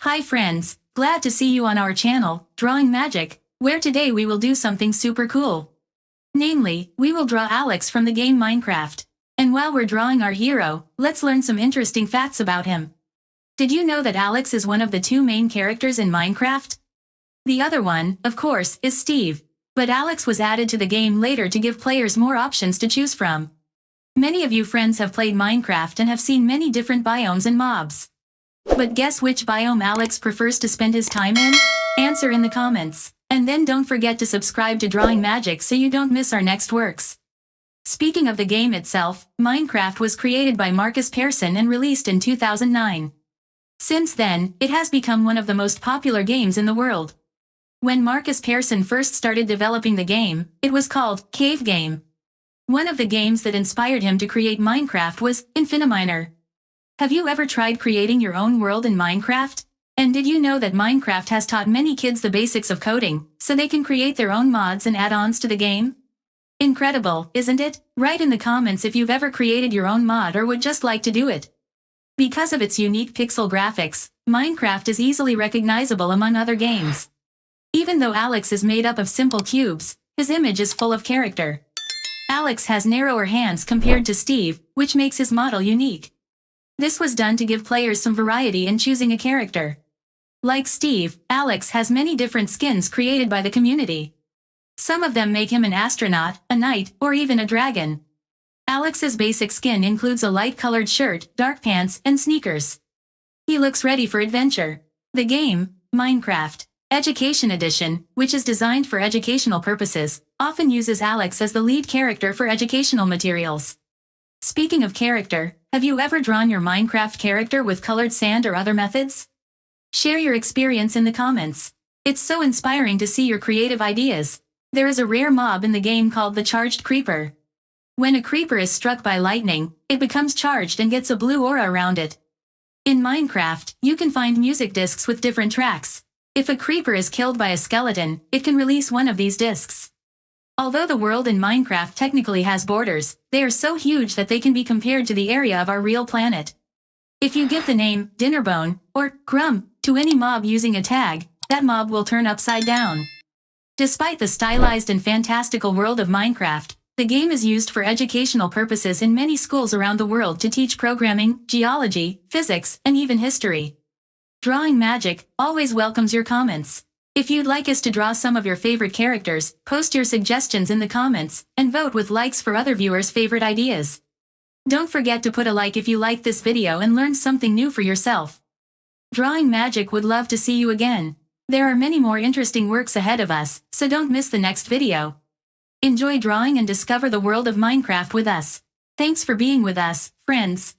Hi friends, glad to see you on our channel, Drawing Magic, where today we will do something super cool. Namely, we will draw Alex from the game Minecraft. And while we're drawing our hero, let's learn some interesting facts about him. Did you know that Alex is one of the two main characters in Minecraft? The other one, of course, is Steve. But Alex was added to the game later to give players more options to choose from. Many of you friends have played Minecraft and have seen many different biomes and mobs. But guess which biome Alex prefers to spend his time in? Answer in the comments. And then don't forget to subscribe to Drawing Magic so you don't miss our next works. Speaking of the game itself, Minecraft was created by Marcus Persson and released in 2009. Since then, it has become one of the most popular games in the world. When Marcus Persson first started developing the game, it was called Cave Game. One of the games that inspired him to create Minecraft was Infiniminer. Have you ever tried creating your own world in Minecraft? And did you know that Minecraft has taught many kids the basics of coding, so they can create their own mods and add-ons to the game? Incredible, isn't it? Write in the comments if you've ever created your own mod or would just like to do it. Because of its unique pixel graphics, Minecraft is easily recognizable among other games. Even though Alex is made up of simple cubes, his image is full of character. Alex has narrower hands compared to Steve, which makes his model unique. This was done to give players some variety in choosing a character. Like Steve, Alex has many different skins created by the community. Some of them make him an astronaut, a knight, or even a dragon. Alex's basic skin includes a light-colored shirt, dark pants, and sneakers. He looks ready for adventure. The game, Minecraft Education Edition, which is designed for educational purposes, often uses Alex as the lead character for educational materials. Speaking of character, have you ever drawn your Minecraft character with colored sand or other methods? Share your experience in the comments. It's so inspiring to see your creative ideas. There is a rare mob in the game called the Charged Creeper. When a creeper is struck by lightning, it becomes charged and gets a blue aura around it. In Minecraft, you can find music discs with different tracks. If a creeper is killed by a skeleton, it can release one of these discs. Although the world in Minecraft technically has borders, they are so huge that they can be compared to the area of our real planet. If you give the name Dinnerbone or Grum to any mob using a tag, that mob will turn upside down. Despite the stylized and fantastical world of Minecraft, the game is used for educational purposes in many schools around the world to teach programming, geology, physics, and even history. Drawing Magic always welcomes your comments. If you'd like us to draw some of your favorite characters, post your suggestions in the comments, and vote with likes for other viewers' favorite ideas. Don't forget to put a like if you liked this video and learned something new for yourself. Drawing Magic would love to see you again. There are many more interesting works ahead of us, so don't miss the next video. Enjoy drawing and discover the world of Minecraft with us. Thanks for being with us, friends.